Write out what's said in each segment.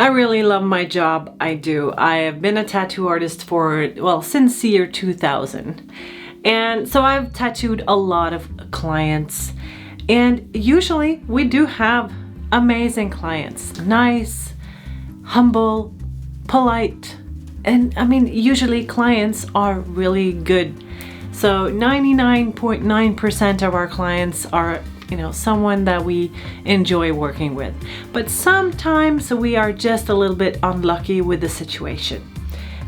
I really love my job. I do. I have been a tattoo artist for, well, since the year 2000. And so I've tattooed a lot of clients. And usually we do have amazing clients. Nice, humble, polite. And I mean, usually clients are really good. So 99.9% of our clients are, you know, someone that we enjoy working with. But sometimes we are just a little bit unlucky with the situation.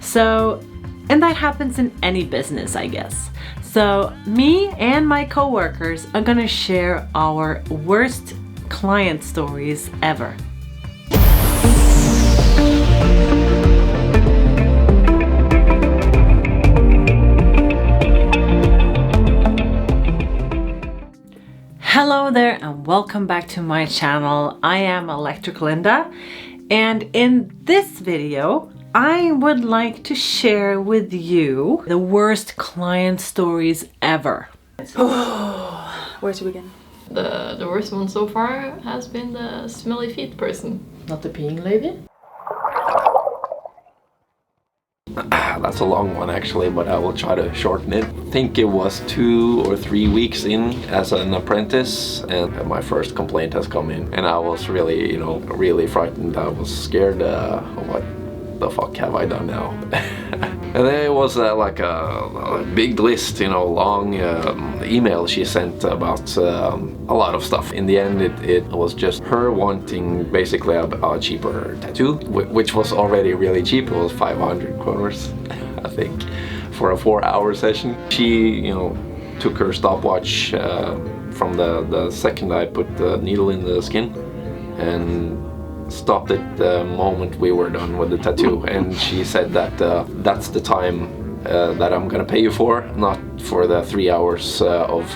So, and that happens in any business, I guess. So me and my coworkers are gonna share our worst client stories ever. Hello there and welcome back to my channel. I am Electrical Linda, and in this video I would like to share with you the worst client stories ever. Where to begin? The worst one so far has been the smelly feet person. Not the peeing lady? That's a long one actually, but I will try to shorten it. I think it was 2 or 3 weeks in as an apprentice and my first complaint has come in and I was really, really frightened. I was scared, what the fuck have I done now? And then it was like a big list, long email she sent about a lot of stuff. In the end, it was just her wanting basically a cheaper tattoo, which was already really cheap. It was 500 kroners, I think, for a 4-hour session. She, took her stopwatch from the second I put the needle in the skin and stopped it the moment we were done with the tattoo, and she said that that's the time that I'm gonna pay you for, not for the 3 hours of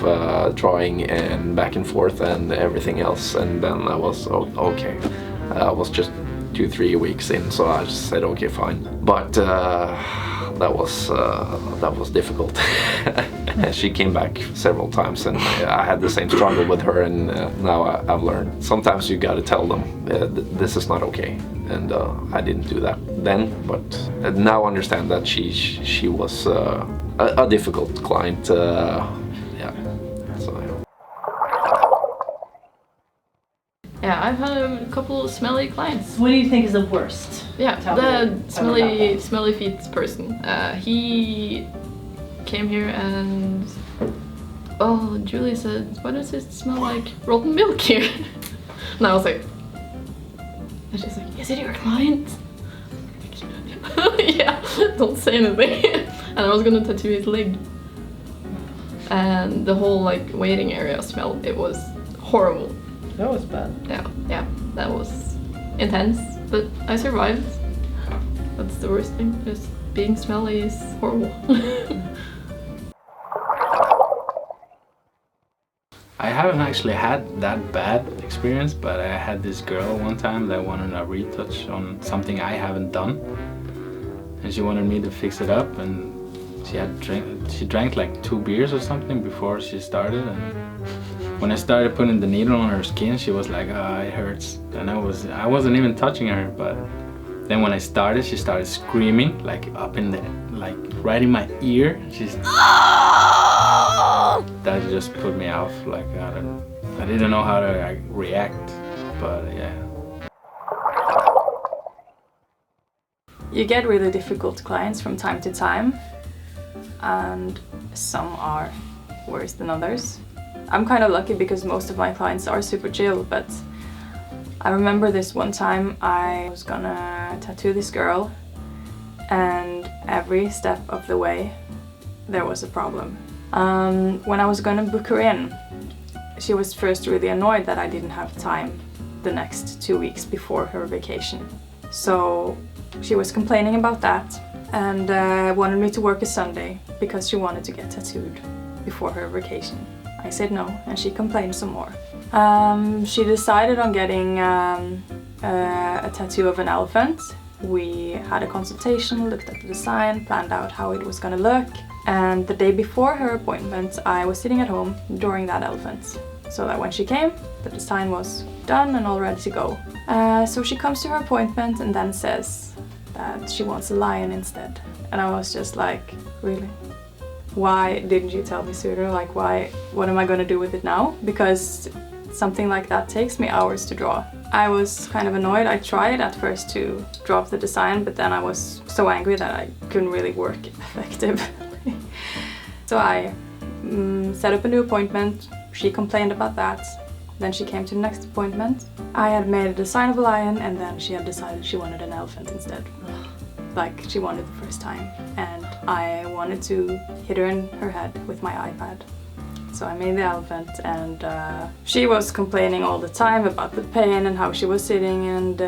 drawing and back and forth and everything else. And then I was okay. I was just 2-3 weeks in, so I just said okay, fine. But that was difficult. She came back several times and I had the same struggle with her, and now I've learned sometimes you gotta tell them this is not okay, and I didn't do that then, but now understand that she was a difficult client. Yeah, I've had a couple smelly clients. What do you think is the worst? Yeah, the smelly feet person. He came here and Julie said, "Why does it smell like rotten milk here?" And I was like, and she's like, "Is it your client?" Yeah, don't say anything. And I was gonna tattoo his leg, and the whole waiting area smelled. It was horrible. That was bad. Yeah, that was intense, but I survived. That's the worst thing. Just being smelly is horrible. I haven't actually had that bad experience, but I had this girl one time that wanted a retouch on something I haven't done, and she wanted me to fix it up, and she drank like 2 beers or something before she started, and when I started putting the needle on her skin, she was like, it hurts, and I wasn't even touching her, but then when I started, she started screaming up in the right in my ear. That just put me off. I didn't know how to react, but yeah. You get really difficult clients from time to time, and some are worse than others. I'm kind of lucky because most of my clients are super chill, but I remember this one time I was gonna tattoo this girl, and every step of the way there was a problem. When I was gonna book her in, she was first really annoyed that I didn't have time the next 2 weeks before her vacation. So she was complaining about that and wanted me to work a Sunday because she wanted to get tattooed before her vacation. I said no, and she complained some more. She decided on getting a tattoo of an elephant. We had a consultation, looked at the design, planned out how it was gonna look, and the day before her appointment I was sitting at home drawing that elephant, so that when she came, the design was done and all ready to go. So she comes to her appointment and then says that she wants a lion instead. And I was just like, really? Why didn't you tell me sooner? Like, what am I gonna do with it now? Because something like that takes me hours to draw. I was kind of annoyed. I tried at first to draw up the design, but then I was so angry that I couldn't really work effectively. So I set up a new appointment. She complained about that. Then she came to the next appointment. I had made a design of a lion and then she had decided she wanted an elephant instead. Like she wanted the first time. And I wanted to hit her in her head with my iPad. So I made the elephant and she was complaining all the time about the pain and how she was sitting and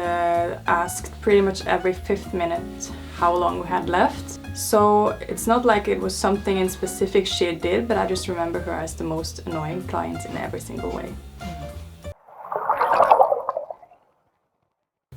asked pretty much every 5th minute how long we had left. So it's not like it was something in specific she did, but I just remember her as the most annoying client in every single way.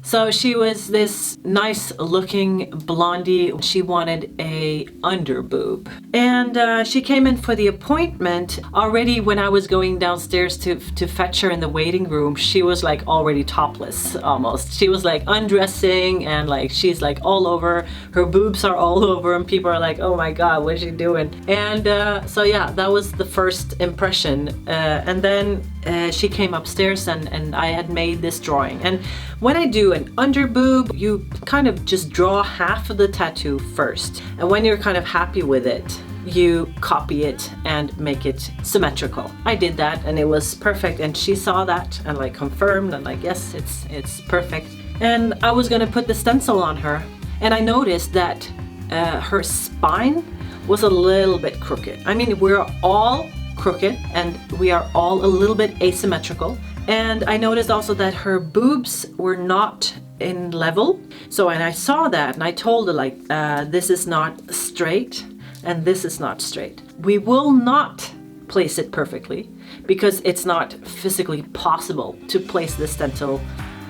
So she was this nice looking blondie. She wanted a underboob. And she came in for the appointment. Already when I was going downstairs to fetch her in the waiting room, she was like already topless almost. She was like undressing and like she's like all over. Her boobs are all over and people are like, oh my God, what is she doing? And so yeah, that was the first impression. And then she came upstairs and I had made this drawing. And when I do an underboob, you kind of just draw half of the tattoo first. And when you're kind of happy with it, you copy it and make it symmetrical. I did that and it was perfect. And she saw that and like confirmed and like, yes, it's perfect. And I was gonna put the stencil on her. And I noticed that her spine was a little bit crooked. I mean, we're all crooked and we are all a little bit asymmetrical. And I noticed also that her boobs were not in level. So when I saw that and I told her like, this is not straight and this is not straight. We will not place it perfectly because it's not physically possible to place the stencil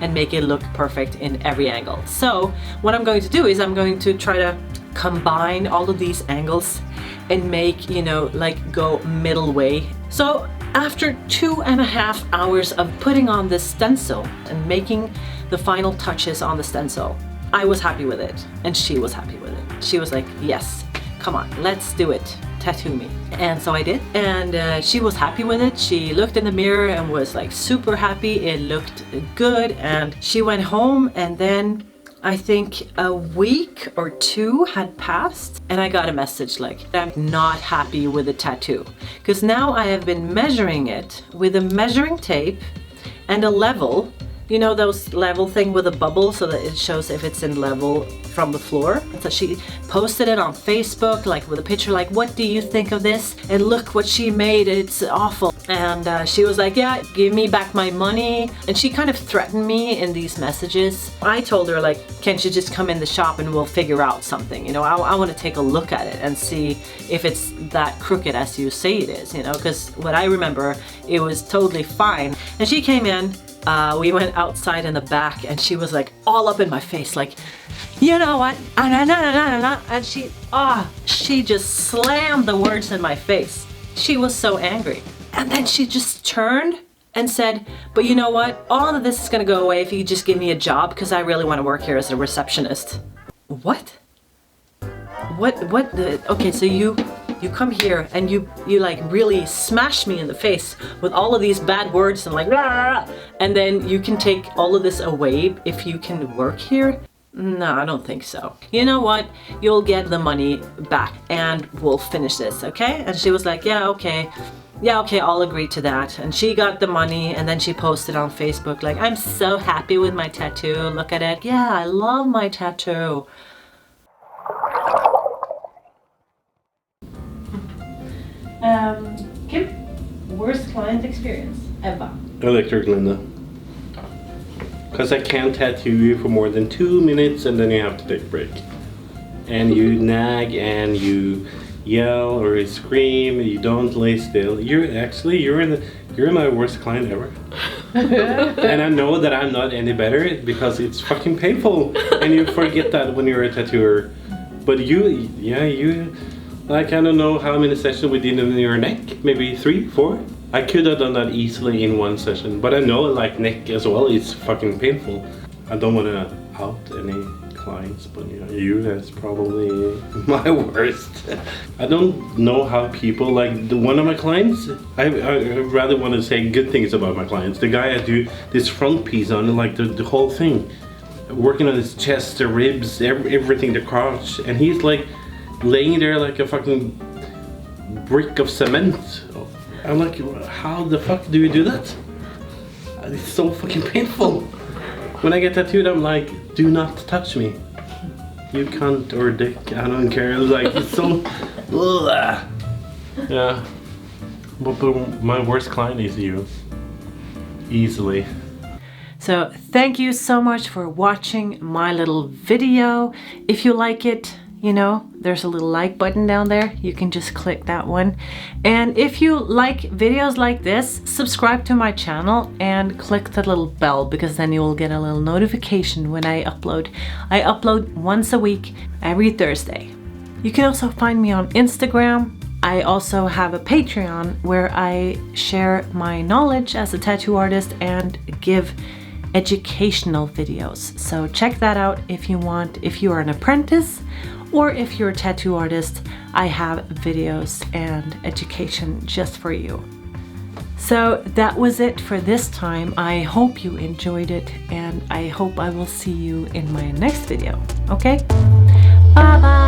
and make it look perfect in every angle. So what I'm going to do is I'm going to try to combine all of these angles and make, you know, like go middle way. So after 2.5 hours of putting on this stencil and making the final touches on the stencil, I was happy with it and she was happy with it. She was like, yes, come on, let's do it, tattoo me. And so I did, and she was happy with it. She looked in the mirror and was like super happy. It looked good, and she went home, and then I think a week or 2 had passed and I got a message like, I'm not happy with the tattoo. Because now I have been measuring it with a measuring tape and a level, you know, those level thing with a bubble so that it shows if it's in level from the floor. So she posted it on Facebook, like with a picture, like, what do you think of this? And look what she made, it's awful. And she was like, yeah, give me back my money. And she kind of threatened me in these messages. I told her like, can't you just come in the shop and we'll figure out something? You know, I want to take a look at it and see if it's that crooked as you say it is, you know, because what I remember, it was totally fine. And she came in, we went outside in the back and she was like all up in my face, like, you know what? And she just slammed the words in my face. She was so angry. And then she just turned and said, but you know what? All of this is gonna go away if you just give me a job because I really want to work here as a receptionist. What? Okay, so you come here and you like really smash me in the face with all of these bad words and like, blah, blah, blah, and then you can take all of this away if you can work here? No, I don't think so. You know what? You'll get the money back and we'll finish this, okay? And she was like, yeah, okay, I'll agree to that. And she got the money and then she posted on Facebook like, I'm so happy with my tattoo, look at it. Yeah, I love my tattoo. Kim, worst client experience ever? Electric Linda. Because I can't tattoo you for more than 2 minutes and then you have to take a break. And you nag and you yell or you scream, you don't lay still. You're my worst client ever. And I know that I'm not any better because it's fucking painful and you forget that when you're a tattooer. But you, like, I don't know how many sessions we did in your neck, maybe 3, 4? I could have done that easily in one session, but I know like neck as well, it's fucking painful. I don't want to out any clients, but you know, you is probably my worst. I don't know how people like one of my clients. I rather want to say good things about my clients. The guy I do this front piece on, like the whole thing, working on his chest, the ribs, everything, the crotch, and he's like laying there like a fucking brick of cement. I'm like, how the fuck do you do that? It's so fucking painful. When I get tattooed, I'm like, do not touch me. You cunt or dick, I don't care. Like, it's so... Ugh. Yeah. But my worst client is you. Easily. So thank you so much for watching my little video. If you like it, you know, there's a little like button down there. You can just click that one. And if you like videos like this, subscribe to my channel and click the little bell, because then you will get a little notification when I upload. I upload once a week, every Thursday. You can also find me on Instagram. I also have a Patreon where I share my knowledge as a tattoo artist and give educational videos. So check that out if you want. If you are an apprentice or if you're a tattoo artist, I have videos and education just for you. So that was it for this time. I hope you enjoyed it, and I hope I will see you in my next video. Okay? Bye bye!